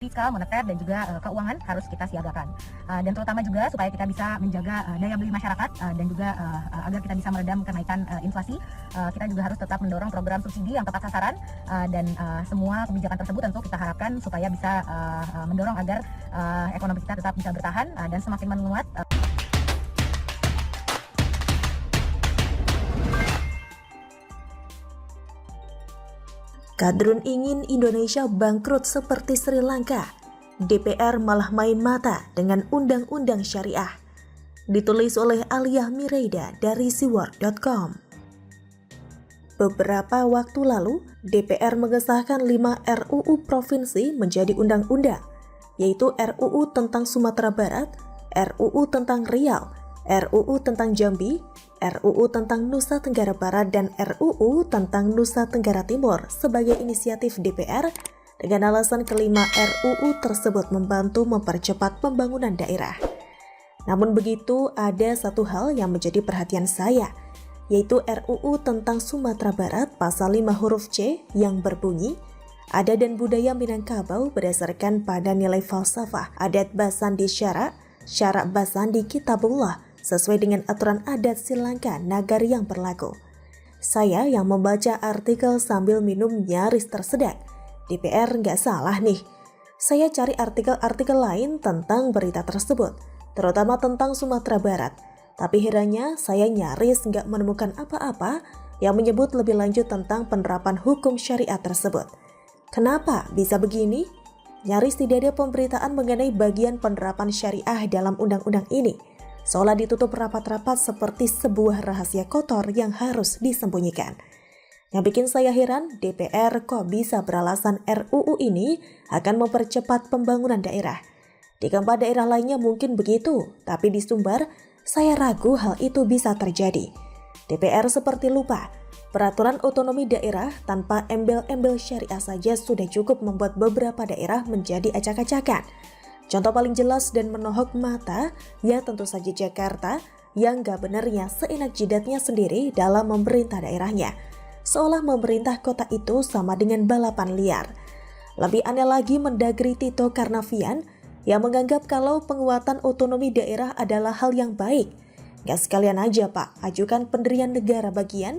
fiskal, moneter, dan juga keuangan harus kita siagakan. Dan terutama juga supaya kita bisa menjaga daya beli masyarakat dan juga agar kita bisa meredam kenaikan inflasi, kita juga harus tetap mendorong program subsidi yang tepat sasaran dan semua kebijakan tersebut tentu kita harapkan supaya bisa mendorong agar ekonomi kita tetap bisa bertahan dan semakin menguat. Kadrun ingin Indonesia bangkrut seperti Sri Lanka. DPR malah main mata dengan undang-undang syariah. Ditulis oleh Aliyah Mireida dari siwar.com. Beberapa waktu lalu, DPR mengesahkan 5 RUU provinsi menjadi undang-undang, yaitu RUU tentang Sumatera Barat, RUU tentang Riau, RUU tentang Jambi, RUU tentang Nusa Tenggara Barat, dan RUU tentang Nusa Tenggara Timur sebagai inisiatif DPR dengan alasan kelima RUU tersebut membantu mempercepat pembangunan daerah. Namun begitu, ada satu hal yang menjadi perhatian saya, yaitu RUU tentang Sumatera Barat pasal 5 huruf C yang berbunyi, adat dan budaya Minangkabau berdasarkan pada nilai falsafah adat Basandi Syara, syarak Basandi Kitabullah, sesuai dengan aturan adat Sri Lanka Nagari yang berlaku. Saya yang membaca artikel sambil minum nyaris tersedak. DPR nggak salah nih. Saya cari artikel-artikel lain tentang berita tersebut, terutama tentang Sumatera Barat. Tapi herannya saya nyaris nggak menemukan apa-apa yang menyebut lebih lanjut tentang penerapan hukum syariat tersebut. Kenapa bisa begini? Nyaris tidak ada pemberitaan mengenai bagian penerapan syariah dalam undang-undang ini. Seolah ditutup rapat-rapat seperti sebuah rahasia kotor yang harus disembunyikan. Yang bikin saya heran, DPR kok bisa beralasan RUU ini akan mempercepat pembangunan daerah. Di keempat daerah lainnya mungkin begitu, tapi di Sumbar, saya ragu hal itu bisa terjadi. DPR seperti lupa, peraturan otonomi daerah tanpa embel-embel syariah saja sudah cukup membuat beberapa daerah menjadi acak-acakan. Contoh paling jelas dan menohok mata, ya tentu saja Jakarta, yang gak benarnya seenak jidatnya sendiri dalam memerintah daerahnya. Seolah memerintah kota itu sama dengan balapan liar. Lebih aneh lagi Mendagri Tito Karnavian, yang menganggap kalau penguatan otonomi daerah adalah hal yang baik. Gak sekalian aja Pak, ajukan pendirian negara bagian.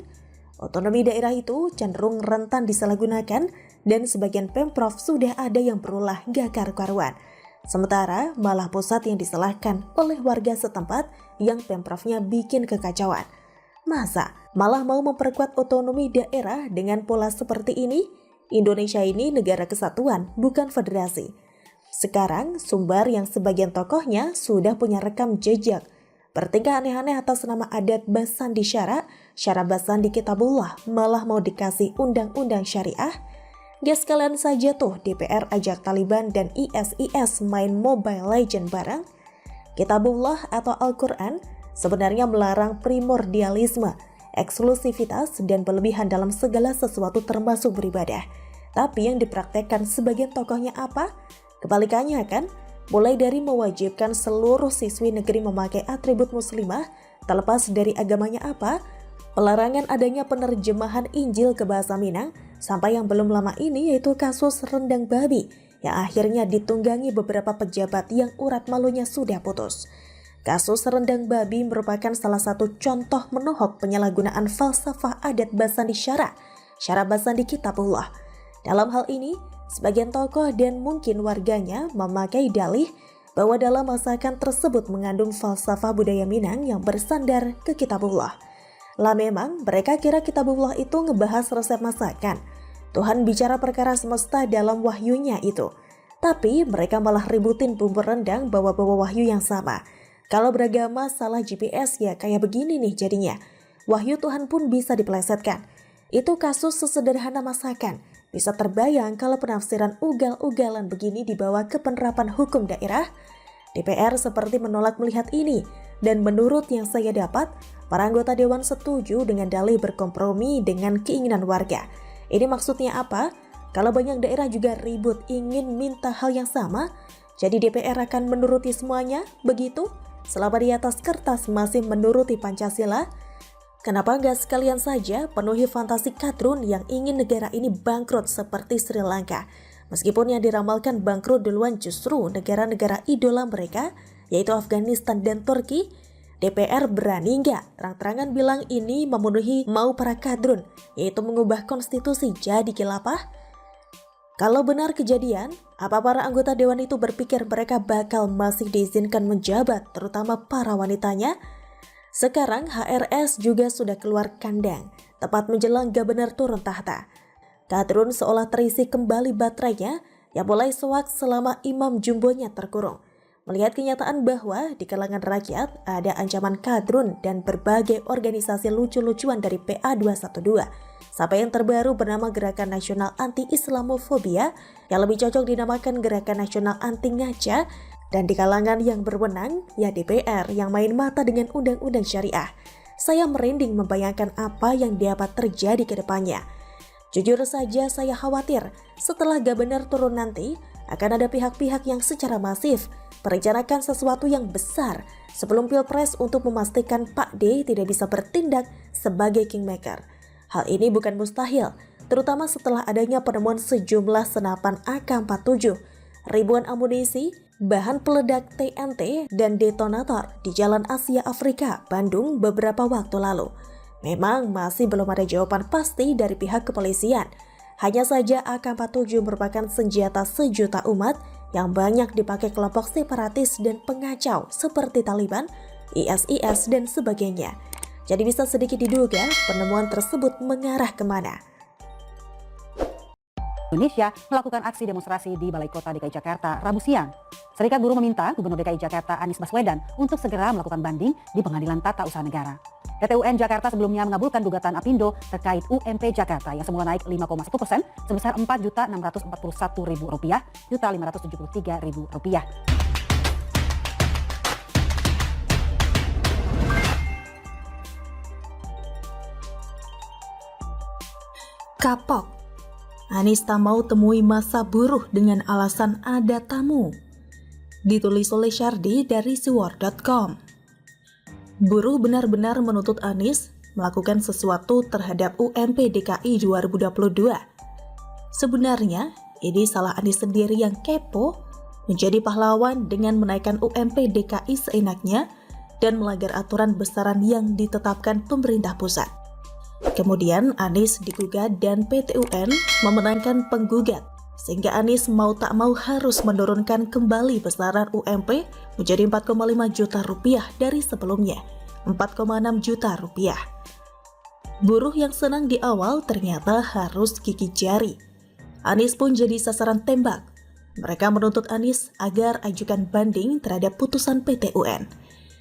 Otonomi daerah itu cenderung rentan disalahgunakan, dan sebagian Pemprov sudah ada yang berulah gak karu-karuan. Sementara malah pusat yang disalahkan oleh warga setempat yang Pemprovnya bikin kekacauan. Masa malah mau memperkuat otonomi daerah dengan pola seperti ini? Indonesia ini negara kesatuan, bukan federasi. Sekarang Sumbar yang sebagian tokohnya sudah punya rekam jejak bertingkah aneh-aneh atas nama adat Basandi Syara, syarak Basandi Kitabullah, malah mau dikasih undang-undang syariah. Ya sekalian saja tuh DPR ajak Taliban dan ISIS main Mobile Legend bareng. Kitabullah atau Al-Quran sebenarnya melarang primordialisme, eksklusivitas, dan berlebihan dalam segala sesuatu termasuk beribadah. Tapi yang dipraktekkan sebagian tokohnya apa? Kebalikannya kan? Mulai dari mewajibkan seluruh siswi negeri memakai atribut muslimah, terlepas dari agamanya apa, pelarangan adanya penerjemahan Injil ke bahasa Minang, sampai yang belum lama ini yaitu kasus rendang babi yang akhirnya ditunggangi beberapa pejabat yang urat malunya sudah putus. Kasus rendang babi merupakan salah satu contoh menohok penyalahgunaan falsafah adat Basandi Syara, syarak Basandi Kitabullah. Dalam hal ini, sebagian tokoh dan mungkin warganya memakai dalih bahwa dalam masakan tersebut mengandung falsafah budaya Minang yang bersandar ke Kitabullah. Lah memang mereka kira Kitabullah itu ngebahas resep masakan. Tuhan bicara perkara semesta dalam wahyunya itu. Tapi mereka malah ributin bumbu rendang bawa-bawa wahyu yang sama. Kalau beragama salah GPS ya kayak begini nih jadinya. Wahyu Tuhan pun bisa dipelesetkan. Itu kasus sesederhana masakan. Bisa terbayang kalau penafsiran ugal-ugalan begini dibawa ke penerapan hukum daerah. DPR seperti menolak melihat ini. Dan menurut yang saya dapat, para anggota dewan setuju dengan dalih berkompromi dengan keinginan warga. Ini maksudnya apa? Kalau banyak daerah juga ribut ingin minta hal yang sama, jadi DPR akan menuruti semuanya, begitu? Selama di atas kertas masih menuruti Pancasila? Kenapa nggak sekalian saja penuhi fantasi kadrun yang ingin negara ini bangkrut seperti Sri Lanka? Meskipun yang diramalkan bangkrut duluan justru negara-negara idola mereka, yaitu Afghanistan dan Turki, DPR berani nggak terang-terangan bilang ini memenuhi mau para kadrun, yaitu mengubah konstitusi jadi khilafah? Kalau benar kejadian, apa para anggota dewan itu berpikir mereka bakal masih diizinkan menjabat, terutama para wanitanya? Sekarang HRS juga sudah keluar kandang, tepat menjelang Gabener turun tahta. Kadrun seolah terisi kembali baterainya yang mulai soak selama imam jumbonya terkurung. Melihat kenyataan bahwa di kalangan rakyat ada ancaman kadrun dan berbagai organisasi lucu-lucuan dari PA212, sampai yang terbaru bernama Gerakan Nasional Anti-Islamofobia yang lebih cocok dinamakan Gerakan Nasional Anti Ngaca, dan di kalangan yang berwenang, ya DPR yang main mata dengan undang-undang syariah. Saya merinding membayangkan apa yang dapat terjadi ke depannya. Jujur saja saya khawatir setelah Gabener turun nanti akan ada pihak-pihak yang secara masif merencanakan sesuatu yang besar sebelum Pilpres untuk memastikan Pak D tidak bisa bertindak sebagai kingmaker. Hal ini bukan mustahil, terutama setelah adanya penemuan sejumlah senapan AK-47, ribuan amunisi, bahan peledak TNT, dan detonator di Jalan Asia Afrika, Bandung beberapa waktu lalu. Memang masih belum ada jawaban pasti dari pihak kepolisian. Hanya saja AK-47 merupakan senjata sejuta umat yang banyak dipakai kelompok separatis dan pengacau seperti Taliban, ISIS, dan sebagainya. Jadi bisa sedikit diduga penemuan tersebut mengarah kemana. Indonesia melakukan aksi demonstrasi di Balai Kota DKI Jakarta Rabu siang. Serikat Buruh meminta Gubernur DKI Jakarta Anies Baswedan untuk segera melakukan banding di Pengadilan Tata Usaha Negara. PT UN Jakarta sebelumnya mengabulkan gugatan Apindo terkait UMP Jakarta yang semula naik 5,1% sebesar Rp4.641.573.000. Kapok. Anies tak mau temui masa buruh dengan alasan ada tamu. Ditulis oleh Syardi dari siwar.com. Buruh benar-benar menuntut Anies melakukan sesuatu terhadap UMP DKI 2022. Sebenarnya, ini salah Anies sendiri yang kepo, menjadi pahlawan dengan menaikkan UMP DKI seenaknya dan melanggar aturan besaran yang ditetapkan pemerintah pusat. Kemudian Anies digugat dan PT UN memenangkan penggugat, sehingga Anies mau tak mau harus menurunkan kembali besaran UMP menjadi 4,5 juta rupiah dari sebelumnya 4,6 juta rupiah. Buruh yang senang di awal ternyata harus gigit jari. Anies pun jadi sasaran tembak. Mereka menuntut Anies agar ajukan banding terhadap putusan PT UN.